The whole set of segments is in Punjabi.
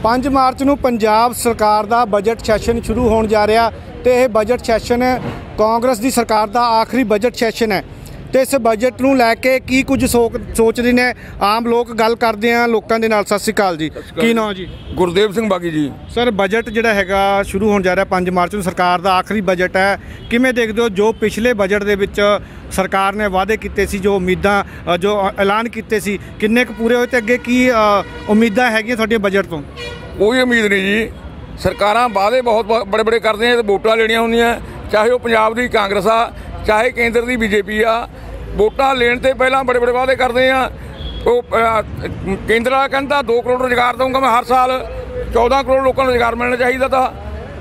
5 ਮਾਰਚ ਨੂੰ ਪੰਜਾਬ ਸਰਕਾਰ ਦਾ ਬਜਟ ਸੈਸ਼ਨ ਸ਼ੁਰੂ ਹੋਣ ਜਾ ਰਿਹਾ ਤੇ ਇਹ ਬਜਟ ਸੈਸ਼ਨ ਕਾਂਗਰਸ ਦੀ ਸਰਕਾਰ ਦਾ ਆਖਰੀ ਬਜਟ ਸੈਸ਼ਨ ਹੈ ਤੇ ਇਸ ਬਜਟ ਨੂੰ ਲੈ ਕੇ ਕੀ ਕੁਝ ਸੋਚਦੇ ਨੇ ਆਮ ਲੋਕ। ਗੱਲ ਕਰਦੇ ਆ ਲੋਕਾਂ ਦੇ ਨਾਲ। ਸਤਿ ਸ਼੍ਰੀ ਅਕਾਲ ਜੀ, ਕੀ ਨਾਮ ਜੀ? ਗੁਰਦੇਵ ਸਿੰਘ ਬਾਗੀ ਜੀ। ਸਰ, ਬਜਟ ਜਿਹੜਾ ਹੈਗਾ ਸ਼ੁਰੂ ਹੋਣ ਜਾ ਰਿਹਾ 5 ਮਾਰਚ ਨੂੰ, ਸਰਕਾਰ ਦਾ ਆਖਰੀ ਬਜਟ ਹੈ। ਕਿਵੇਂ ਦੇਖਦੇ ਹੋ ਜੋ ਪਿਛਲੇ ਬਜਟ ਦੇ ਵਿੱਚ ਸਰਕਾਰ ਨੇ ਵਾਅਦੇ ਕੀਤੇ ਸੀ, ਜੋ ਉਮੀਦਾਂ ਜੋ ਐਲਾਨ ਕੀਤੇ ਸੀ, ਕਿੰਨੇ ਕੁ ਪੂਰੇ ਹੋਏ ਤੇ ਅੱਗੇ ਕੀ ਉਮੀਦਾਂ ਹੈਗੀਆਂ ਤੁਹਾਡੀਆਂ ਬਜਟ ਤੋਂ? ਕੋਈ ਉਮੀਦ ਨਹੀਂ ਜੀ। ਸਰਕਾਰਾਂ ਵਾਅਦੇ ਬਹੁਤ ਬੜੇ ਬੜੇ ਕਰਦੀਆਂ ਤੇ ਵੋਟਾਂ ਲੈਣੀਆਂ ਹੁੰਦੀਆਂ, ਚਾਹੇ ਉਹ ਪੰਜਾਬ ਦੀ ਕਾਂਗਰਸ ਆ ਚਾਹੇ ਕੇਂਦਰ ਦੀ ਬੀਜੇਪੀ ਆ। ਵੋਟਾਂ ਲੈਣ ਤੇ ਪਹਿਲਾਂ ਬੜੇ ਬੜੇ ਵਾਅਦੇ ਕਰਦੇ ਆ। ਉਹ ਕੇਂਦਰ ਵਾਲਾ ਕਹਿੰਦਾ 2 ਕਰੋੜ ਰੁਜ਼ਗਾਰ ਦਊਂਗਾ ਮੈਂ ਹਰ ਸਾਲ, 14 ਕਰੋੜ ਲੋਕਾਂ ਨੂੰ ਰੁਜ਼ਗਾਰ ਮਿਲਣਾ ਚਾਹੀਦਾ ਤਾਂ,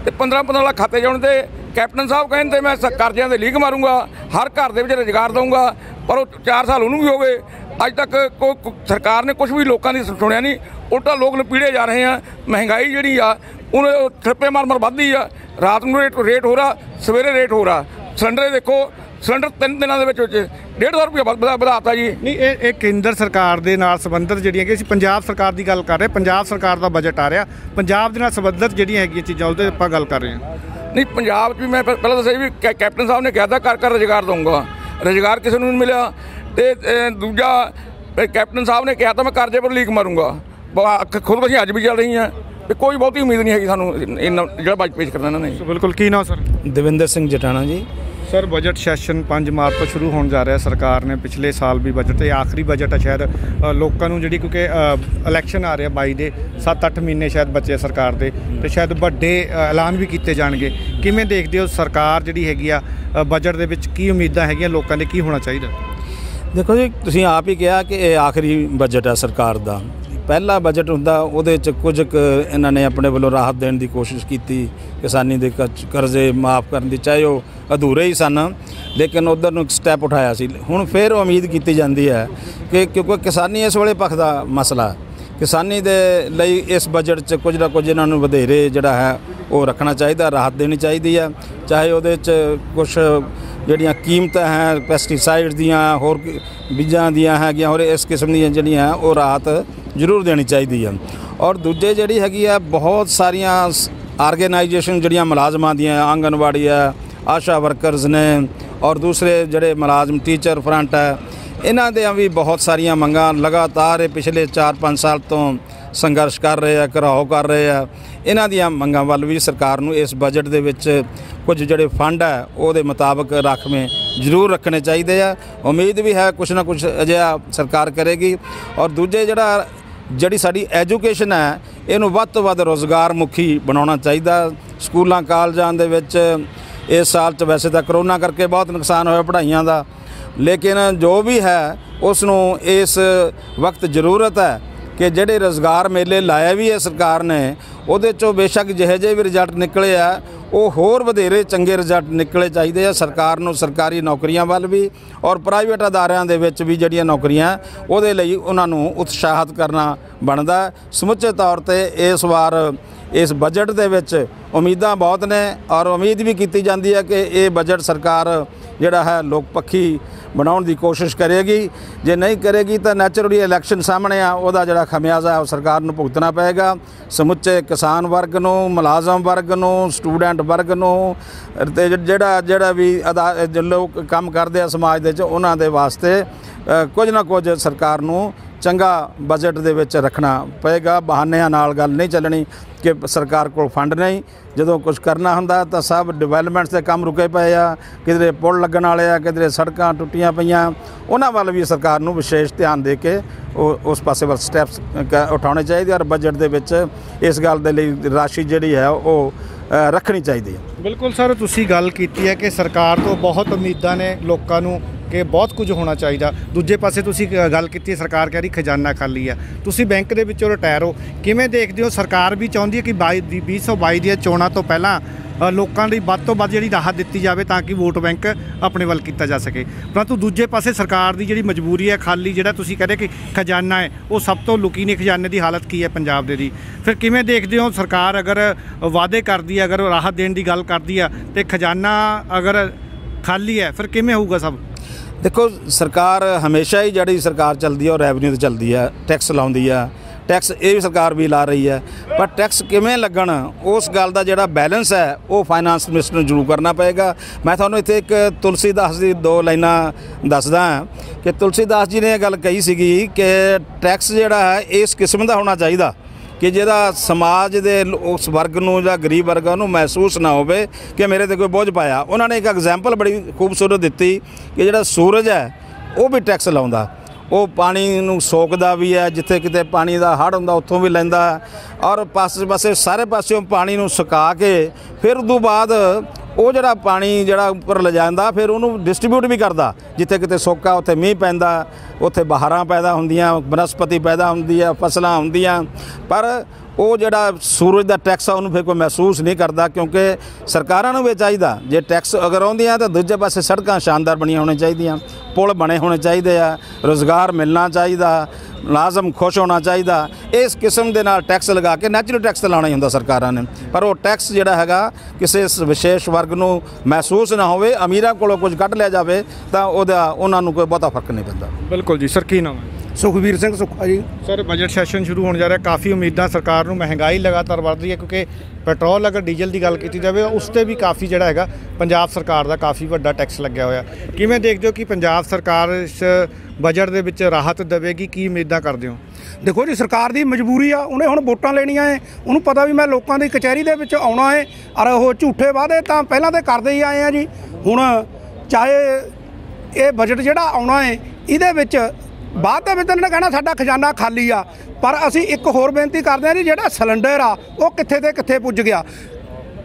ਤੇ 15-15 ਲੱਖ ਖਾਤੇ ਜਾਣ ਤੇ ਕੈਪਟਨ ਸਾਹਿਬ ਕਹਿੰਦੇ ਮੈਂ ਕਰਜ਼ਿਆਂ ਦੇ ਲੀਕ ਮਾਰੂੰਗਾ, ਹਰ ਘਰ ਦੇ ਵਿੱਚ ਰੁਜ਼ਗਾਰ ਦਊਂਗਾ, ਪਰ ਉਹ 4 ਸਾਲ ਉਹਨੂੰ ਵੀ ਹੋ ਗਏ। ਅੱਜ ਤੱਕ ਕੋਈ ਸਰਕਾਰ ਨੇ ਕੁਝ ਵੀ ਲੋਕਾਂ ਦੀ ਸੁਣਿਆ ਨਹੀਂ, ਉਲਟਾ ਲੋਕ ਨਪੀੜੇ ਜਾ ਰਹੇ ਆ। ਮਹਿੰਗਾਈ ਜਿਹੜੀ ਆ ਉਹਨੇ ਠੱਪੇ ਮਾਰ ਵੱਧਦੀ ਆ। ਰਾਤ ਨੂੰ ਰੇਟ ਹੋ ਰਿਹਾ, ਸਵੇਰੇ ਰੇਟ ਹੋ ਰਿਹਾ। ਸਿਲੰਡਰ ਦੇਖੋ, ਸਿਲੰਡਰ 3 ਦਿਨਾਂ ਦੇ ਵਿੱਚ 150 ਰੁਪਏ ਵਧਾਤਾ ਜੀ। ਨਹੀਂ, ਇਹ ਕੇਂਦਰ ਸਰਕਾਰ ਦੇ ਨਾਲ ਸੰਬੰਧਿਤ ਜਿਹੜੀਆਂ ਕਿ ਅਸੀਂ ਪੰਜਾਬ ਸਰਕਾਰ ਦੀ ਗੱਲ ਕਰ ਰਹੇ, ਪੰਜਾਬ ਸਰਕਾਰ ਦਾ ਬਜਟ ਆ ਰਿਹਾ, ਪੰਜਾਬ ਦੇ ਨਾਲ ਸੰਬੰਧਿਤ ਜਿਹੜੀਆਂ ਹੈਗੀਆਂ ਚੀਜ਼ਾਂ ਉਹਦੇ ਆਪਾਂ ਗੱਲ ਕਰ ਰਹੇ ਹਾਂ। ਨਹੀਂ, ਪੰਜਾਬ 'ਚ ਵੀ ਮੈਂ ਪਹਿਲਾਂ ਦੱਸਿਆ ਵੀ ਕੈਪਟਨ ਸਾਹਿਬ ਨੇ ਕਿਹਾ ਤਾਂ ਘਰ ਰੁਜ਼ਗਾਰ ਦਊਂਗਾ, ਰੁਜ਼ਗਾਰ ਕਿਸੇ ਨੂੰ ਨਹੀਂ ਮਿਲਿਆ। ਤੇ ਦੂਜਾ ਕੈਪਟਨ ਸਾਹਿਬ ਨੇ ਕਿਹਾ ਤਾਂ ਮੈਂ ਕਰਜ਼ੇ ਪਰ ਲੀਕ ਮਾਰੂੰਗਾ। ਖੁਦਕੁਸ਼ੀਆਂ ਅੱਜ ਵੀ ਚੱਲ ਰਹੀਆਂ ਤੇ ਕੋਈ ਬਹੁਤੀ ਉਮੀਦ ਨਹੀਂ ਹੈਗੀ ਸਾਨੂੰ ਜਿਹੜਾ ਬਜਟ ਪੇਸ਼ ਕਰਨਾ ਇਹਨਾਂ ਨੇ। ਬਿਲਕੁਲ। ਕੀ ਨਾਮ ਸਰ? ਦਵਿੰਦਰ ਸਿੰਘ ਜਟਾਣਾ ਜੀ। ਸਰ, ਬਜਟ ਸੈਸ਼ਨ 5 ਮਾਰਚ ਤੋਂ ਸ਼ੁਰੂ ਹੋਣ ਜਾ ਰਿਹਾ। ਸਰਕਾਰ ਨੇ ਪਿਛਲੇ ਸਾਲ ਵੀ ਬਜਟ ਤੇ ਆਖਰੀ ਬਜਟ ਹੈ ਸ਼ਾਇਦ ਲੋਕਾਂ ਨੂੰ, ਜਿਹੜੀ ਕਿਉਂਕਿ ਇਲੈਕਸ਼ਨ ਆ ਰਿਹਾ 22 ਦੇ 7-8 ਮਹੀਨੇ ਸ਼ਾਇਦ ਬਚੇ ਸਰਕਾਰ ਦੇ, ਤੇ ਸ਼ਾਇਦ ਵੱਡੇ ਐਲਾਨ ਵੀ ਕੀਤੇ ਜਾਣਗੇ। ਕਿਵੇਂ ਦੇਖਦੇ ਹੋ ਸਰਕਾਰ ਜਿਹੜੀ ਹੈਗੀ ਆ ਬਜਟ ਦੇ ਵਿੱਚ ਕੀ ਉਮੀਦਾਂ ਹੈਗੀਆਂ ਲੋਕਾਂ ਦੇ, ਕੀ ਹੋਣਾ ਚਾਹੀਦਾ? ਦੇਖੋ ਜੀ, ਤੁਸੀਂ ਆਪ ਹੀ ਕਿਹਾ ਕਿ ਇਹ ਆਖਰੀ ਬਜਟ ਹੈ ਸਰਕਾਰ ਦਾ। ਪਹਿਲਾ ਬਜਟ ਹੁੰਦਾ ਉਹਦੇ 'ਚ ਕੁਝ ਕੁ ਇਹਨਾਂ ਨੇ ਆਪਣੇ ਵੱਲੋਂ ਰਾਹਤ ਦੇਣ ਦੀ ਕੋਸ਼ਿਸ਼ ਕੀਤੀ, ਕਿਸਾਨੀ ਦੇ ਕਰਜ਼ੇ ਮਾਫ ਕਰਨ ਦੀ, ਚਾਹੇ ਉਹ ਅਧੂਰੇ ਹੀ ਸਨ, ਲੇਕਿਨ ਉੱਧਰ ਨੂੰ ਇੱਕ ਸਟੈਪ ਉਠਾਇਆ ਸੀ। ਹੁਣ ਫਿਰ ਉਮੀਦ ਕੀਤੀ ਜਾਂਦੀ ਹੈ ਕਿ ਕਿਉਂਕਿ ਕਿਸਾਨੀ ਇਸ ਵੇਲੇ ਪੱਖ ਦਾ ਮਸਲਾ, ਕਿਸਾਨੀ ਦੇ ਲਈ ਇਸ ਬਜਟ 'ਚ ਕੁਝ ਨਾ ਕੁਝ ਇਹਨਾਂ ਨੂੰ ਵਧੇਰੇ ਜਿਹੜਾ ਹੈ ਉਹ ਰੱਖਣਾ ਚਾਹੀਦਾ, ਰਾਹਤ ਦੇਣੀ ਚਾਹੀਦੀ ਹੈ। ਚਾਹੇ ਉਹਦੇ 'ਚ ਕੁਛ ਜਿਹੜੀਆਂ ਕੀਮਤਾਂ ਹੈ ਪੈਸਟੀਸਾਈਡ ਦੀਆਂ, ਹੋਰ ਬੀਜਾਂ ਦੀਆਂ ਹੈਗੀਆਂ, ਹੋਰ ਇਸ ਕਿਸਮ ਦੀਆਂ ਜਿਹੜੀਆਂ ਉਹ ਰਾਹਤ ਜ਼ਰੂਰ ਦੇਣੀ ਚਾਹੀਦੀ ਹੈ। ਔਰ ਦੂਜੇ ਜਿਹੜੀ ਹੈਗੀ ਆ ਬਹੁਤ ਸਾਰੀਆਂ ਆਰਗੇਨਾਈਜੇਸ਼ਨ ਜਿਹੜੀਆਂ ਮੁਲਾਜ਼ਮਾਂ ਦੀਆਂ, ਆਂਗਨਵਾੜੀ ਹੈ, ਆਸ਼ਾ ਵਰਕਰਸ ਨੇ, ਔਰ ਦੂਸਰੇ ਜਿਹੜੇ ਮੁਲਾਜ਼ਮ ਟੀਚਰ ਫਰੰਟ ਹੈ, ਇਹਨਾਂ ਦੀਆਂ ਵੀ ਬਹੁਤ ਸਾਰੀਆਂ ਮੰਗਾਂ ਲਗਾਤਾਰ ਇਹ ਪਿਛਲੇ 4-5 ਸਾਲ ਤੋਂ ਸੰਘਰਸ਼ ਕਰ ਰਹੇ ਆ, ਘਿਰਾਓ ਕਰ ਰਹੇ ਆ। ਇਹਨਾਂ ਦੀਆਂ ਮੰਗਾਂ ਵੱਲ ਵੀ ਸਰਕਾਰ ਨੂੰ ਇਸ ਬਜਟ ਦੇ ਵਿੱਚ ਕੁਝ ਜਿਹੜੇ ਫੰਡ ਹੈ ਉਹਦੇ ਮੁਤਾਬਕ ਰਾਖਵੇਂ ਜ਼ਰੂਰ ਰੱਖਣੇ ਚਾਹੀਦੇ ਆ। ਉਮੀਦ ਵੀ ਹੈ ਕੁਛ ਨਾ ਕੁਛ ਅਜਿਹਾ ਸਰਕਾਰ ਕਰੇਗੀ। ਔਰ ਦੂਜੇ ਜਿਹੜੀ ਸਾਡੀ ਐਜੂਕੇਸ਼ਨ ਹੈ ਇਹਨੂੰ ਵੱਧ ਤੋਂ ਵੱਧ ਰੁਜ਼ਗਾਰ ਮੁਖੀ ਬਣਾਉਣਾ ਚਾਹੀਦਾ। ਸਕੂਲਾਂ ਕਾਲਜਾਂ ਦੇ ਵਿੱਚ ਇਸ ਸਾਲ 'ਚ ਵੈਸੇ ਤਾਂ ਕਰੋਨਾ ਕਰਕੇ ਬਹੁਤ ਨੁਕਸਾਨ ਹੋਇਆ ਪੜ੍ਹਾਈਆਂ ਦਾ, ਲੇਕਿਨ ਜੋ ਵੀ ਹੈ ਉਸ ਨੂੰ ਇਸ ਵਕਤ ਜ਼ਰੂਰਤ ਹੈ ਕਿ ਜਿਹੜੇ ਰੁਜ਼ਗਾਰ ਮੇਲੇ ਲਾਇਆ ਵੀ ਹੈ ਸਰਕਾਰ ਨੇ, ਉਹਦੇ 'ਚੋਂ ਬੇਸ਼ੱਕ ਜਿਹੇ ਵੀ ਰਿਜ਼ਲਟ ਨਿਕਲੇ ਆ ਉਹ ਹੋਰ ਵਧੇਰੇ ਚੰਗੇ ਰਿਜ਼ਲਟ ਨਿਕਲੇ ਚਾਹੀਦੇ ਆ। ਸਰਕਾਰ ਨੂੰ ਸਰਕਾਰੀ ਨੌਕਰੀਆਂ ਵੱਲ ਵੀ ਔਰ ਪ੍ਰਾਈਵੇਟ ਅਦਾਰਿਆਂ ਦੇ ਵਿੱਚ ਵੀ ਜਿਹੜੀਆਂ ਨੌਕਰੀਆਂ ਉਹਦੇ ਲਈ ਉਹਨਾਂ ਨੂੰ ਉਤਸ਼ਾਹਿਤ ਕਰਨਾ ਬਣਦਾ। ਸਮੁੱਚੇ ਤੌਰ 'ਤੇ ਇਸ ਵਾਰ ਇਸ ਬਜਟ ਦੇ ਵਿੱਚ ਉਮੀਦਾਂ ਬਹੁਤ ਨੇ ਔਰ ਉਮੀਦ ਵੀ ਕੀਤੀ ਜਾਂਦੀ ਹੈ ਕਿ ਇਹ ਬਜਟ ਸਰਕਾਰ ਜਿਹੜਾ ਹੈ ਲੋਕ ਪੱਖੀ ਬਣਾਉਣ ਦੀ ਕੋਸ਼ਿਸ਼ ਕਰੇਗੀ। ਜੇ ਨਹੀਂ ਕਰੇਗੀ ਤਾਂ ਨੈਚੁਰਲੀ ਇਲੈਕਸ਼ਨ ਸਾਹਮਣੇ ਆ, ਉਹਦਾ ਜਿਹੜਾ ਖਮਿਆਜ਼ਾ ਉਹ ਸਰਕਾਰ ਨੂੰ ਭੁਗਤਣਾ ਪਏਗਾ। ਸਮੁੱਚੇ ਕਿਸਾਨ ਵਰਗ ਨੂੰ, ਮੁਲਾਜ਼ਮ ਵਰਗ ਨੂੰ, ਸਟੂਡੈਂਟ ਵਰਗ ਨੂੰ, ਤੇ ਜਿਹੜਾ ਵੀ ਲੋਕ ਕੰਮ ਕਰਦੇ ਆ ਸਮਾਜ ਦੇ 'ਚ, ਉਹਨਾਂ ਦੇ ਵਾਸਤੇ ਕੁਝ ਨਾ ਕੁਝ ਸਰਕਾਰ ਨੂੰ ਚੰਗਾ ਬਜਟ ਦੇ ਵਿੱਚ ਰੱਖਣਾ ਪਏਗਾ। ਬਹਾਨਿਆਂ ਨਾਲ ਗੱਲ ਨਹੀਂ ਚੱਲਣੀ ਕਿ ਸਰਕਾਰ ਕੋਲ ਫੰਡ ਨਹੀਂ। ਜਦੋਂ ਕੁਝ ਕਰਨਾ ਹੁੰਦਾ ਤਾਂ ਸਭ ਡਿਵੈਲਪਮੈਂਟਸ ਦੇ ਕੰਮ ਰੁਕੇ ਪਏ ਆ, ਕਿਧਰੇ ਪੁਲ ਲੱਗਣ ਵਾਲੇ ਆ, ਕਿਧਰੇ ਸੜਕਾਂ ਟੁੱਟੀਆਂ ਪਈਆਂ, ਉਹਨਾਂ ਵੱਲ ਵੀ ਸਰਕਾਰ ਨੂੰ ਵਿਸ਼ੇਸ਼ ਧਿਆਨ ਦੇ ਕੇ ਉਸ ਪਾਸੇ ਵੱਲ ਸਟੈਪਸ ਉਠਾਉਣੇ ਚਾਹੀਦੇ। ਔਰ ਬਜਟ ਦੇ ਵਿੱਚ ਇਸ ਗੱਲ ਦੇ ਲਈ ਰਾਸ਼ੀ ਜਿਹੜੀ ਹੈ ਉਹ ਰੱਖਣੀ ਚਾਹੀਦੀ ਹੈ। ਬਿਲਕੁਲ ਸਰ, ਤੁਸੀਂ ਗੱਲ ਕੀਤੀ ਹੈ ਕਿ ਸਰਕਾਰ ਤੋਂ ਬਹੁਤ ਉਮੀਦਾਂ ਨੇ ਲੋਕਾਂ ਨੂੰ ਕਿ ਬਹੁਤ ਕੁਝ ਹੋਣਾ ਚਾਹੀਦਾ। ਦੂਜੇ ਪਾਸੇ ਤੁਸੀਂ ਗੱਲ ਕੀਤੀ, ਸਰਕਾਰ ਕਹਿ ਰਹੀ ਖਜ਼ਾਨਾ ਖਾਲੀ ਹੈ। ਤੁਸੀਂ ਬੈਂਕ ਦੇ ਵਿੱਚੋਂ ਰਿਟਾਇਰ ਹੋ, ਕਿਵੇਂ ਦੇਖਦੇ ਹੋ? ਸਰਕਾਰ ਵੀ ਚਾਹੁੰਦੀ ਹੈ ਕਿ 2022 ਦੀਆਂ ਚੋਣਾਂ ਤੋਂ ਪਹਿਲਾਂ ਲੋਕਾਂ ਲਈ ਵੱਧ ਤੋਂ ਵੱਧ ਜਿਹੜੀ ਰਾਹਤ ਦਿੱਤੀ ਜਾਵੇ ਤਾਂ ਕਿ ਵੋਟ ਬੈਂਕ ਆਪਣੇ ਵੱਲ ਕੀਤਾ ਜਾ ਸਕੇ, ਪਰੰਤੂ ਦੂਜੇ ਪਾਸੇ ਸਰਕਾਰ ਦੀ ਜਿਹੜੀ ਮਜਬੂਰੀ ਹੈ, ਖਾਲੀ ਜਿਹੜਾ ਤੁਸੀਂ ਕਹਿੰਦੇ ਕਿ ਖਜ਼ਾਨਾ ਹੈ ਉਹ ਸਭ ਤੋਂ ਲੁਕੀ ਨੇ ਖਜ਼ਾਨੇ ਦੀ ਹਾਲਤ ਕੀ ਹੈ ਪੰਜਾਬ ਦੇ ਦੀ? ਫਿਰ ਕਿਵੇਂ ਦੇਖਦੇ ਹੋ ਸਰਕਾਰ ਅਗਰ ਵਾਅਦੇ ਕਰਦੀ ਹੈ, ਅਗਰ ਰਾਹਤ ਦੇਣ ਦੀ ਗੱਲ ਕਰਦੀ ਹੈ ਤੇ ਖਜ਼ਾਨਾ ਅਗਰ ਖਾਲੀ ਹੈ, ਫਿਰ ਕਿਵੇਂ ਹੋਊਗਾ ਸਭ? ਦੇਖੋ, ਸਰਕਾਰ ਹਮੇਸ਼ਾ ਹੀ ਜਿਹੜੀ ਸਰਕਾਰ ਚੱਲਦੀ ਹੈ ਉਹ ਰੈਵਨਿਊ 'ਤੇ ਚੱਲਦੀ ਹੈ, ਟੈਕਸ ਲਾਉਂਦੀ ਆ, ਟੈਕਸ ਇਹ ਵੀ ਸਰਕਾਰ ਵੀ ਲਾ ਰਹੀ ਹੈ, ਪਰ ਟੈਕਸ ਕਿਵੇਂ ਲੱਗਣ ਉਸ ਗੱਲ ਦਾ ਜਿਹੜਾ ਬੈਲੈਂਸ ਹੈ ਉਹ ਫਾਈਨਾਂਸ ਮਿਨਿਸਟਰ ਨੂੰ ਜ਼ਰੂਰ ਕਰਨਾ ਪਏਗਾ। ਮੈਂ ਤੁਹਾਨੂੰ ਇੱਥੇ ਇੱਕ ਤੁਲਸੀਦਾਸ ਦੀ 2 ਲਾਈਨਾਂ ਦੱਸਦਾ ਕਿ ਤੁਲਸੀਦਾਸ ਜੀ ਨੇ ਇਹ ਗੱਲ ਕਹੀ ਸੀਗੀ ਕਿ ਟੈਕਸ ਜਿਹੜਾ ਹੈ ਇਸ ਕਿਸਮ ਦਾ ਹੋਣਾ ਚਾਹੀਦਾ ਕਿ ਜਿਹਦਾ ਸਮਾਜ ਦੇ ਉਸ ਵਰਗ ਨੂੰ ਜਾਂ ਗਰੀਬ ਵਰਗਾਂ ਨੂੰ ਮਹਿਸੂਸ ਨਾ ਹੋਵੇ ਕਿ ਮੇਰੇ 'ਤੇ ਕੋਈ ਬੋਝ ਪਾਇਆ। ਉਹਨਾਂ ਨੇ ਇੱਕ ਐਗਜ਼ਾਮਪਲ ਬੜੀ ਖੂਬਸੂਰਤ ਦਿੱਤੀ ਕਿ ਜਿਹੜਾ ਸੂਰਜ ਹੈ ਉਹ ਵੀ ਟੈਕਸ ਲਾਉਂਦਾ, ਉਹ ਪਾਣੀ ਨੂੰ ਸੋਕਦਾ ਵੀ ਹੈ, ਜਿੱਥੇ ਕਿਤੇ ਪਾਣੀ ਦਾ ਹੜ੍ਹ ਹੁੰਦਾ ਉੱਥੋਂ ਵੀ ਲੈਂਦਾ, ਔਰ ਪਾਸੇ ਸਾਰੇ ਪਾਸਿਓਂ ਪਾਣੀ ਨੂੰ ਸੁਕਾ ਕੇ ਫਿਰ ਉਦੋਂ ਬਾਅਦ ਉਹ ਜਿਹੜਾ ਪਾਣੀ ਜਿਹੜਾ ਉੱਪਰ ਲਿਜਾਂਦਾ ਫਿਰ ਉਹਨੂੰ ਡਿਸਟ੍ਰੀਬਿਊਟ ਵੀ ਕਰਦਾ, ਜਿੱਥੇ ਕਿਤੇ ਸੋਕਾ ਉੱਥੇ ਮੀਂਹ ਪੈਂਦਾ, ਉੱਥੇ ਬਹਾਰਾਂ ਪੈਦਾ ਹੁੰਦੀਆਂ, ਬਨਸਪਤੀ ਪੈਦਾ ਹੁੰਦੀ ਹੈ, ਫਸਲਾਂ ਹੁੰਦੀਆਂ। ਪਰ ਉਹ ਜਿਹੜਾ ਸੂਰਜ ਦਾ ਟੈਕਸ ਆ ਉਹਨੂੰ ਫਿਰ ਕੋਈ ਮਹਿਸੂਸ ਨਹੀਂ ਕਰਦਾ, ਕਿਉਂਕਿ ਸਰਕਾਰਾਂ ਨੂੰ ਵੀ ਚਾਹੀਦਾ ਜੇ ਟੈਕਸ ਅਗਰ ਆਉਂਦੀਆਂ ਤਾਂ ਦੂਜੇ ਪਾਸੇ ਸੜਕਾਂ ਸ਼ਾਨਦਾਰ ਬਣੀਆਂ ਹੋਣੀਆਂ ਚਾਹੀਦੀਆਂ, ਪੁਲ ਬਣੇ ਹੋਣੇ ਚਾਹੀਦੇ ਆ, ਰੁਜ਼ਗਾਰ ਮਿਲਣਾ ਚਾਹੀਦਾ, ਮੁਲਾਜ਼ਮ ਖੁਸ਼ ਹੋਣਾ ਚਾਹੀਦਾ। ਇਸ ਕਿਸਮ ਦੇ ਨਾਲ ਟੈਕਸ ਲਗਾ ਕੇ ਨੈਚੁਰਲ ਟੈਕਸ ਲਾਉਣਾ ਹੀ ਹੁੰਦਾ ਸਰਕਾਰਾਂ ਨੇ, ਪਰ ਉਹ ਟੈਕਸ ਜਿਹੜਾ ਹੈਗਾ ਕਿਸੇ ਵਿਸ਼ੇਸ਼ ਵਰਗ ਨੂੰ ਮਹਿਸੂਸ ਨਾ ਹੋਵੇ, ਅਮੀਰਾਂ ਕੋਲੋਂ ਕੁਝ ਕੱਢ ਲਿਆ ਜਾਵੇ ਤਾਂ ਉਹਨਾਂ ਨੂੰ ਕੋਈ ਬਹੁਤਾ ਫਰਕ ਨਹੀਂ ਪੈਂਦਾ। ਬਿਲਕੁਲ ਜੀ। ਸਰ ਕੀ ਨਾਮ ਹੈ? ਸੁਖਬੀਰ ਸਿੰਘ ਸੁੱਖਾ ਜੀ। ਸਰ ਬਜਟ ਸੈਸ਼ਨ ਸ਼ੁਰੂ ਹੋਣ ਜਾ ਰਿਹਾ, ਕਾफ़ी ਉਮੀਦਾਂ ਸਰਕਾਰ ਨੂੰ, ਮਹਿੰਗਾਈ ਲਗਾਤਾਰ ਵੱਧ ਰਹੀ ਹੈ ਕਿਉਂਕਿ ਪੈਟਰੋਲ ਅਗਰ ਡੀਜ਼ਲ ਦੀ ਗੱਲ ਕੀਤੀ ਜਾਵੇ ਉਸ 'ਤੇ ਵੀ ਕਾफ़ी ਜਿਹੜਾ ਹੈਗਾ ਪੰਜਾਬ ਸਰਕਾਰ ਦਾ ਕਾफ़ी ਵੱਡਾ ਟੈਕਸ ਲੱਗਿਆ ਹੋਇਆ। ਕਿਵੇਂ ਦੇਖਦੇ ਹੋ ਕਿ ਪੰਜਾਬ ਸਰਕਾਰ ਇਸ ਬਜਟ ਦੇ ਵਿੱਚ ਰਾਹਤ ਦੇਵੇਗੀ, ਕੀ ਉਮੀਦਾਂ ਕਰਦੇ ਹੋ? ਦੇਖੋ ਜੀ, ਸਰਕਾਰ ਦੀ ਮਜਬੂਰੀ ਆ, ਉਹਨੇ ਹੁਣ ਵੋਟਾਂ ਲੈਣੀਆਂ ਹੈ, ਉਹਨੂੰ ਪਤਾ ਵੀ ਮੈਂ ਲੋਕਾਂ ਦੀ ਕਚਹਿਰੀ ਦੇ ਵਿੱਚ ਆਉਣਾ ਹੈ, ਔਰ ਉਹ ਝੂਠੇ ਵਾਅਦੇ ਤਾਂ ਪਹਿਲਾਂ ਤਾਂ ਕਰਦੇ ਹੀ ਆਏ ਆ ਜੀ। ਹੁਣ ਚਾਹੇ ਇਹ ਬਜਟ ਜਿਹੜਾ ਆਉਣਾ ਹੈ ਇਹਦੇ ਵਿੱਚ ਬਾਅਦ ਦੇ ਵਿੱਚ ਇਹਨਾਂ ਕਹਿਣਾ ਸਾਡਾ ਖਜ਼ਾਨਾ ਖਾਲੀ ਆ, ਪਰ ਅਸੀਂ ਇੱਕ ਹੋਰ ਬੇਨਤੀ ਕਰਦੇ ਹਾਂ ਜੀ, ਜਿਹੜਾ ਸਿਲੰਡਰ ਆ ਉਹ ਕਿੱਥੇ ਤੇ ਕਿੱਥੇ ਪੁੱਜ ਗਿਆ,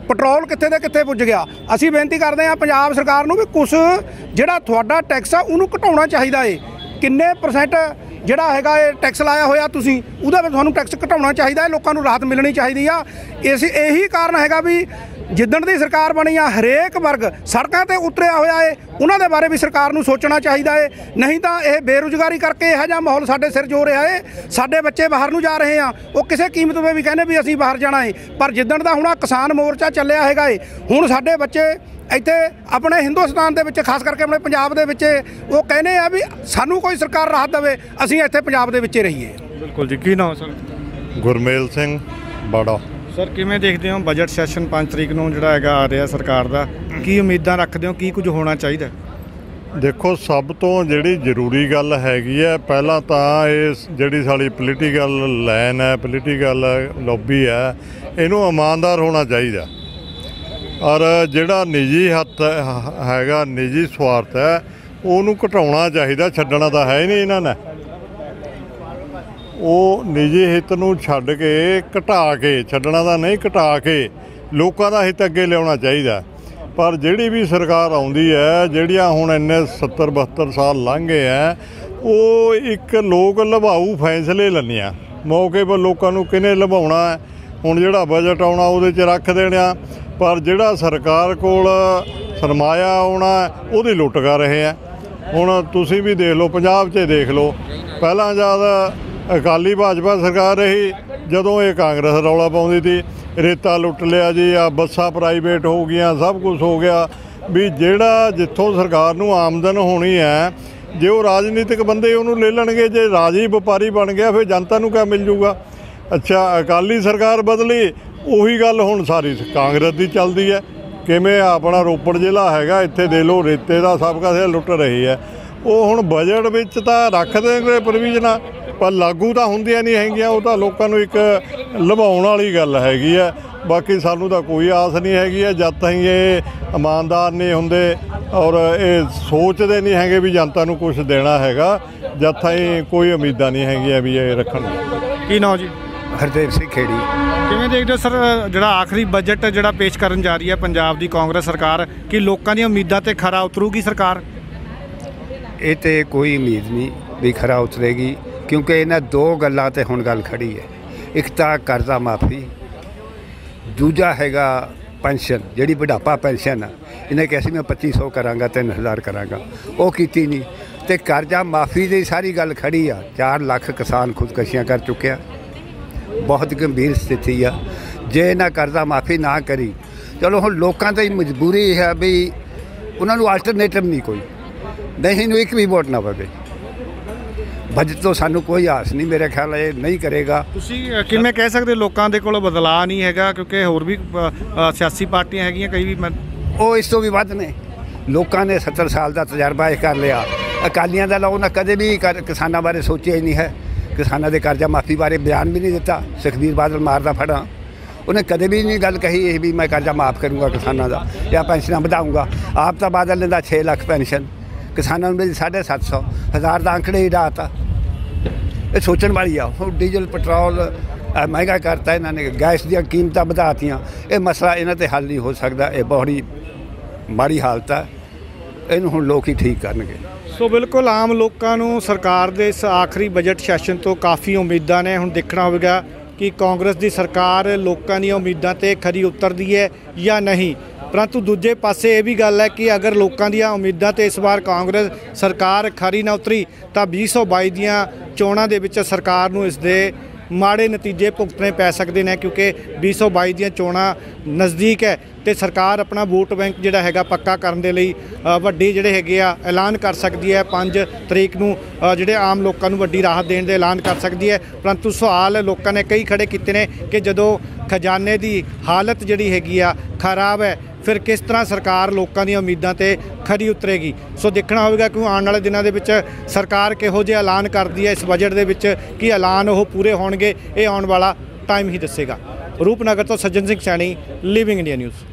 ਪੈਟਰੋਲ ਕਿੱਥੇ ਤੇ ਕਿੱਥੇ ਪੁੱਜ ਗਿਆ। ਅਸੀਂ ਬੇਨਤੀ ਕਰਦੇ ਹਾਂ ਪੰਜਾਬ ਸਰਕਾਰ ਨੂੰ ਵੀ ਕੁਛ ਜਿਹੜਾ ਤੁਹਾਡਾ ਟੈਕਸ ਆ ਉਹਨੂੰ ਘਟਾਉਣਾ ਚਾਹੀਦਾ ਏ। ਕਿੰਨੇ % ਜਿਹੜਾ ਹੈਗਾ ਇਹ ਟੈਕਸ ਲਾਇਆ ਹੋਇਆ ਤੁਸੀਂ, ਉਹਦੇ ਵਿੱਚ ਤੁਹਾਨੂੰ ਟੈਕਸ ਘਟਾਉਣਾ ਚਾਹੀਦਾ ਹੈ, ਲੋਕਾਂ ਨੂੰ ਰਾਹਤ ਮਿਲਣੀ ਚਾਹੀਦੀ ਆ। ਇਹੀ ਕਾਰਨ ਹੈਗਾ ਵੀ ਜਿੱਦਣ ਦੀ ਸਰਕਾਰ ਬਣੀ ਆ ਹਰੇਕ ਵਰਗ ਸੜਕਾਂ ਤੇ ਉਤਰਿਆ ਹੋਇਆ ਏ, ਉਹਨਾਂ ਦੇ ਬਾਰੇ ਵੀ ਸਰਕਾਰ ਨੂੰ ਸੋਚਣਾ ਚਾਹੀਦਾ ਏ। ਨਹੀਂ ਤਾਂ ਇਹ ਬੇਰੁਜ਼ਗਾਰੀ ਕਰਕੇ ਇਹੋ ਜਿਹਾ ਮਾਹੌਲ ਸਾਡੇ ਸਿਰ ਜੋ ਰਿਹਾ ਏ, ਸਾਡੇ ਬੱਚੇ ਬਾਹਰ ਨੂੰ ਜਾ ਰਹੇ ਆ, ਉਹ ਕਿਸੇ ਕੀਮਤ 'ਤੇ ਵੀ ਕਹਿੰਦੇ ਵੀ ਅਸੀਂ ਬਾਹਰ ਜਾਣਾ ਏ। ਪਰ ਜਿੱਦਣ ਦਾ ਹੁਣ ਕਿਸਾਨ ਮੋਰਚਾ ਚੱਲਿਆ ਹੈਗਾ ਏ, ਹੁਣ ਸਾਡੇ ਬੱਚੇ ਇੱਥੇ ਆਪਣੇ ਹਿੰਦੁਸਤਾਨ ਦੇ ਵਿੱਚ, ਖਾਸ ਕਰਕੇ ਆਪਣੇ ਪੰਜਾਬ ਦੇ ਵਿੱਚ, ਉਹ ਕਹਿੰਦੇ ਆ ਵੀ ਸਾਨੂੰ ਕੋਈ ਸਰਕਾਰ ਰਾਹਤ ਦੇਵੇ, ਅਸੀਂ ਇੱਥੇ ਪੰਜਾਬ ਦੇ ਵਿੱਚ ਰਹੀਏ। ਬਿਲਕੁਲ ਜੀ। ਕੀ ਨਾਮ ਸਰ? ਗੁਰਮੇਲ ਸਿੰਘ ਬਾੜਾ। ਸਰ ਕਿਵੇਂ ਦੇਖਦੇ ਹੋ ਬਜਟ ਸੈਸ਼ਨ 5 ਤਰੀਕ ਨੂੰ ਜਿਹੜਾ ਹੈਗਾ ਆ ਰਿਹਾ ਸਰਕਾਰ ਦਾ, ਕੀ ਉਮੀਦਾਂ ਰੱਖਦੇ ਹੋ, ਕੀ ਕੁਝ ਹੋਣਾ ਚਾਹੀਦਾ? ਦੇਖੋ, ਸਭ ਤੋਂ ਜਿਹੜੀ ਜ਼ਰੂਰੀ ਗੱਲ ਹੈਗੀ ਹੈ, ਪਹਿਲਾਂ ਤਾਂ ਇਹ ਜਿਹੜੀ ਸਾਡੀ ਪੋਲੀਟੀਕਲ ਲਾਈਨ ਹੈ, ਪੋਲੀਟੀਕਲ ਲੌਬੀ ਹੈ, ਇਹਨੂੰ ਇਮਾਨਦਾਰ ਹੋਣਾ ਚਾਹੀਦਾ, ਔਰ ਜਿਹੜਾ ਨਿੱਜੀ ਹੱਥ ਹੈਗਾ, ਨਿੱਜੀ ਸਵਾਰਥ ਹੈ, ਉਹਨੂੰ ਘਟਾਉਣਾ ਚਾਹੀਦਾ, ਛੱਡਣਾ ਤਾਂ ਹੈ ਹੀ ਨਹੀਂ ਇਹਨਾਂ ਨੇ। ਉਹ ਨਿੱਜੀ ਹਿੱਤ ਨੂੰ ਛੱਡ ਕੇ, ਘਟਾ ਕੇ, ਛੱਡਣਾ ਤਾਂ ਨਹੀਂ, ਘਟਾ ਕੇ ਲੋਕਾਂ ਦਾ ਹਿੱਤ ਅੱਗੇ ਲਿਆਉਣਾ ਚਾਹੀਦਾ। ਪਰ ਜਿਹੜੀ ਵੀ ਸਰਕਾਰ ਆਉਂਦੀ ਹੈ, ਜਿਹੜੀਆਂ ਹੁਣ ਇੰਨੇ 70-72 ਸਾਲ ਲੰਘ ਗਏ ਹੈ, ਉਹ ਇੱਕ ਲੋਕ ਲੁਭਾਊ ਫੈਸਲੇ ਲੈਂਦੀਆਂ, ਮੌਕੇ ਪਰ ਲੋਕਾਂ ਨੂੰ ਕਿਹਨੇ ਲੁਭਾਉਣਾ ਹੈ। ਹੁਣ ਜਿਹੜਾ ਬਜਟ ਆਉਣਾ ਉਹਦੇ 'ਚ ਰੱਖ ਦੇਣਾ, ਪਰ ਜਿਹੜਾ ਸਰਕਾਰ ਕੋਲ ਸਰਮਾਇਆ ਆਉਣਾ ਉਹਦੀ ਲੁੱਟ ਕਰ ਰਹੇ ਆ। ਹੁਣ ਤੁਸੀਂ ਵੀ ਦੇਖ ਲਓ, ਪੰਜਾਬ 'ਚ ਦੇਖ ਲਓ, ਪਹਿਲਾਂ ਜਦ ਅਕਾਲੀ ਭਾਜਪਾ ਸਰਕਾਰ ਰਹੀ, ਜਦੋਂ ਇਹ ਕਾਂਗਰਸ ਰੌਲਾ ਪਾਉਂਦੀ ਸੀ, ਰੇਤਾ ਲੁੱਟ ਲਿਆ ਜੀ, ਆ ਬੱਸਾਂ ਪ੍ਰਾਈਵੇਟ ਹੋ ਗਈਆਂ, ਸਭ ਕੁਝ ਹੋ ਗਿਆ। ਵੀ ਜਿਹੜਾ ਜਿੱਥੋਂ ਸਰਕਾਰ ਨੂੰ ਆਮਦਨ ਹੋਣੀ ਹੈ, ਜੇ ਉਹ ਰਾਜਨੀਤਿਕ ਬੰਦੇ ਉਹਨੂੰ ਲੈ ਲੈਣਗੇ, ਜੇ ਰਾਜੀ ਵਪਾਰੀ ਬਣ ਗਿਆ, ਫਿਰ ਜਨਤਾ ਨੂੰ ਕਿਆ ਮਿਲ ਜੂਗਾ। ਅੱਛਾ, ਅਕਾਲੀ ਸਰਕਾਰ ਬਦਲੀ, ਉਹੀ ਗੱਲ ਹੁਣ ਸਾਰੀ ਕਾਂਗਰਸ ਦੀ ਚੱਲਦੀ ਹੈ। ਕਿਵੇਂ ਆਪਣਾ ਰੋਪੜ ਜ਼ਿਲ੍ਹਾ ਹੈਗਾ, ਇੱਥੇ ਦੇ ਲਓ ਰੇਤੇ ਦਾ ਸਭ ਕਾਸੇ ਲੁੱਟ ਰਹੀ ਹੈ। ਉਹ ਹੁਣ ਬਜਟ ਵਿੱਚ ਤਾਂ ਰੱਖ ਦੇਣਗੇ ਪ੍ਰੋਵੀਜ਼ਨਾਂ, ਪਰ ਲਾਗੂ ਤਾਂ ਹੁੰਦੀਆਂ ਨਹੀਂ ਹੈਗੀਆਂ। ਉਹ ਤਾਂ ਲੋਕਾਂ ਨੂੰ ਇੱਕ ਲੁਭਾਉਣ ਵਾਲੀ ਗੱਲ ਹੈਗੀ ਹੈ। ਬਾਕੀ ਸਾਨੂੰ ਤਾਂ ਕੋਈ ਆਸ ਨਹੀਂ ਹੈਗੀ ਹੈ, ਜਦ ਤਾਈਂ ਇਹ ਇਮਾਨਦਾਰ ਨਹੀਂ ਹੁੰਦੇ ਔਰ ਇਹ ਸੋਚਦੇ ਨਹੀਂ ਹੈਗੇ ਵੀ ਜਨਤਾ ਨੂੰ ਕੁਝ ਦੇਣਾ ਹੈਗਾ, ਜਦ ਤਾਈਂ ਕੋਈ ਉਮੀਦਾਂ ਨਹੀਂ ਹੈਗੀਆਂ ਵੀ ਇਹ ਰੱਖਣਗੇ। ਕੀ ਨਾਮ ਜੀ? ਹਰਦੇਵ ਸਿੰਘ ਖੇੜੀ। ਕਿਵੇਂ ਦੇਖਦੇ ਹੋ ਸਰ ਜਿਹੜਾ ਆਖਰੀ ਬਜਟ ਜਿਹੜਾ ਪੇਸ਼ ਕਰਨ ਜਾ ਰਹੀ ਹੈ ਪੰਜਾਬ ਦੀ ਕਾਂਗਰਸ ਸਰਕਾਰ, ਕਿ ਲੋਕਾਂ ਦੀਆਂ ਉਮੀਦਾਂ ਤੇ ਖਰਾ ਉਤਰੂਗੀ ਸਰਕਾਰ? ਇਹ ਤੇ ਕੋਈ ਉਮੀਦ ਨਹੀਂ ਵੀ ਖਰਾ ਉਤਰੇਗੀ, ਕਿਉਂਕਿ ਇਹਨਾਂ 2 ਗੱਲਾਂ ਤੇ ਹੁਣ ਗੱਲ ਖੜੀ ਹੈ। ਇੱਕ ਤਾਂ ਕਰਜ਼ਾ ਮਾਫੀ, ਦੂਜਾ ਹੈਗਾ ਪੈਨਸ਼ਨ, ਜਿਹੜੀ ਬੁਢਾਪਾ ਪੈਨਸ਼ਨ ਆ, ਇਹਨੇ ਕਿਹਾ ਸੀ ਮੈਂ 2500 ਕਰਾਂਗਾ, 3000 ਕਰਾਂਗਾ, ਉਹ ਕੀਤੀ ਨਹੀਂ। ਤੇ ਕਰਜ਼ਾ ਮਾਫੀ ਦੀ ਸਾਰੀ ਗੱਲ ਖੜੀ ਆ। 4 ਲੱਖ ਕਿਸਾਨ ਖੁਦਕਸ਼ੀਆਂ ਕਰ ਚੁੱਕਿਆ, ਬਹੁਤ ਗੰਭੀਰ ਸਥਿਤੀ ਆ। ਜੇ ਇਹਨਾਂ ਕਰਜ਼ਾ ਮਾਫੀ ਨਾ ਕਰੀ, ਚਲੋ ਹੁਣ ਲੋਕਾਂ ਦੀ ਮਜਬੂਰੀ ਹੈ ਵੀ ਉਹਨਾਂ ਨੂੰ ਆਲਟਰਨੇਟਿਵ ਨਹੀਂ ਕੋਈ, ਨਹੀਂ ਨੂੰ ਇੱਕ ਵੀ ਵੋਟ ਨਾ ਪਵੇ। ਬਜਟ ਤੋਂ ਸਾਨੂੰ ਕੋਈ ਆਸ ਨਹੀਂ, ਮੇਰੇ ਖਿਆਲ ਇਹ ਨਹੀਂ ਕਰੇਗਾ। ਤੁਸੀਂ ਕਿਵੇਂ ਕਹਿ ਸਕਦੇ ਲੋਕਾਂ ਦੇ ਕੋਲ ਬਦਲਾਅ ਨਹੀਂ ਹੈਗਾ, ਕਿਉਂਕਿ ਹੋਰ ਵੀ ਸਿਆਸੀ ਪਾਰਟੀਆਂ ਹੈਗੀਆਂ ਕਈ ਵੀ ਉਹ ਇਸ ਤੋਂ ਵੀ ਵੱਧ ਨੇ। ਲੋਕਾਂ ਨੇ 70 ਸਾਲ ਦਾ ਤਜਰਬਾ ਇਹ ਕਰ ਲਿਆ। ਅਕਾਲੀਆਂ ਦਾ ਉਹਨਾਂ ਕਦੇ ਵੀ ਕਿਸਾਨਾਂ ਬਾਰੇ ਸੋਚਿਆ ਹੀ ਨਹੀਂ ਹੈ। ਕਿਸਾਨਾਂ ਦੇ ਕਰਜ਼ਾ ਮਾਫੀ ਬਾਰੇ ਬਿਆਨ ਵੀ ਨਹੀਂ ਦਿੱਤਾ। ਸੁਖਬੀਰ ਬਾਦਲ ਮਾਰਦਾ ਫੜਾਂ, ਉਹਨੇ ਕਦੇ ਵੀ ਨਹੀਂ ਗੱਲ ਕਹੀ ਇਹ ਵੀ ਮੈਂ ਕਰਜ਼ਾ ਮਾਫ ਕਰੂੰਗਾ ਕਿਸਾਨਾਂ ਦਾ ਜਾਂ ਪੈਨਸ਼ਨਾਂ ਵਧਾਊਂਗਾ। ਆਪ ਤਾਂ ਬਾਦਲ ਲੈਂਦਾ 6 ਲੱਖ ਪੈਨਸ਼ਨ, ਕਿਸਾਨਾਂ ਨੂੰ ਮਿਲੀ 750 ਹਜ਼ਾਰ ਦਾ ਅੰਕੜੇ ਹੀ ਡਾਤਾ। ਇਹ ਸੋਚਣ ਵਾਲੀ ਆ। ਹੁਣ ਡੀਜ਼ਲ ਪੈਟਰੋਲ ਮਹਿੰਗਾ ਕਰਤਾ ਇਹਨਾਂ ਨੇ, ਗੈਸ ਦੀਆਂ ਕੀਮਤਾਂ ਵਧਾਤੀਆਂ। ਇਹ ਮਸਲਾ ਇਹਨਾਂ 'ਤੇ ਹੱਲ ਨਹੀਂ ਹੋ ਸਕਦਾ। ਇਹ ਬਹੁਤ ਹੀ ਮਾੜੀ ਹਾਲਤ ਹੈ, ਇਹਨੂੰ ਹੁਣ ਲੋਕ ਹੀ ਠੀਕ ਕਰਨਗੇ। ਸੋ ਬਿਲਕੁਲ ਆਮ ਲੋਕਾਂ ਨੂੰ ਸਰਕਾਰ ਦੇ ਇਸ ਆਖਰੀ ਬਜਟ ਸੈਸ਼ਨ ਤੋਂ ਕਾਫੀ ਉਮੀਦਾਂ ਨੇ। ਹੁਣ ਦੇਖਣਾ ਹੋਵੇਗਾ ਕਿ ਕਾਂਗਰਸ ਦੀ ਸਰਕਾਰ ਲੋਕਾਂ ਦੀਆਂ ਉਮੀਦਾਂ 'ਤੇ ਖਰੀ ਉਤਰਦੀ ਹੈ ਜਾਂ ਨਹੀਂ। ਪਰੰਤੂ ਦੂਜੇ ਪਾਸੇ ਇਹ ਵੀ ਗੱਲ ਹੈ ਕਿ ਅਗਰ ਲੋਕਾਂ ਦੀਆਂ ਉਮੀਦਾਂ 'ਤੇ ਇਸ ਵਾਰ ਕਾਂਗਰਸ ਸਰਕਾਰ ਖਰੀ ਨਾ ਉਤਰੀ ਤਾਂ 2022 ਦੀਆਂ ਚੋਣਾਂ ਦੇ ਵਿੱਚ ਸਰਕਾਰ ਨੂੰ ਇਸ ਦੇ ਮਾੜੇ ਨਤੀਜੇ ਭੁਗਤਣੇ ਪੈ ਸਕਦੇ ਨੇ, ਕਿਉਂਕਿ 2022 ਦੀਆਂ ਚੋਣਾਂ ਨਜ਼ਦੀਕ ਹੈ ਤੇ ਸਰਕਾਰ ਆਪਣਾ ਵੋਟ ਬੈਂਕ ਜਿਹੜਾ ਹੈਗਾ ਪੱਕਾ ਕਰਨ ਦੇ ਲਈ ਵੱਡੀ ਜਿਹੜੇ ਹੈਗੇ ਆ ਐਲਾਨ ਕਰ ਸਕਦੀ ਹੈ। 5 ਤਰੀਕ ਨੂੰ ਜਿਹੜੇ ਆਮ ਲੋਕਾਂ ਨੂੰ ਵੱਡੀ ਰਾਹਤ ਦੇਣ ਦੇ ਐਲਾਨ ਕਰ ਸਕਦੀ ਹੈ। ਪਰੰਤੂ ਸਵਾਲ ਲੋਕਾਂ ਨੇ ਕਈ ਖੜੇ ਕੀਤੇ ਨੇ ਕਿ ਜਦੋਂ ਖਜ਼ਾਨੇ ਦੀ ਹਾਲਤ ਜਿਹੜੀ ਹੈਗੀ ਆ ਖਰਾਬ ਹੈ, ਫਿਰ ਕਿਸ ਤਰ੍ਹਾਂ ਸਰਕਾਰ ਲੋਕਾਂ ਦੀਆਂ ਉਮੀਦਾਂ 'ਤੇ ਖਰੀ ਉਤਰੇਗੀ। ਸੋ ਦੇਖਣਾ ਹੋਵੇਗਾ ਕਿ ਆਉਣ ਵਾਲੇ ਦਿਨਾਂ ਦੇ ਵਿੱਚ ਸਰਕਾਰ ਕਿਹੋ ਜਿਹਾ ਐਲਾਨ ਕਰਦੀ ਹੈ ਇਸ ਬਜਟ ਦੇ ਵਿੱਚ, ਕੀ ਐਲਾਨ ਉਹ ਪੂਰੇ ਹੋਣਗੇ, ਇਹ ਆਉਣ ਵਾਲਾ ਟਾਈਮ ਹੀ ਦੱਸੇਗਾ। ਰੂਪਨਗਰ ਤੋਂ Sajjan Singh Saini, living India news.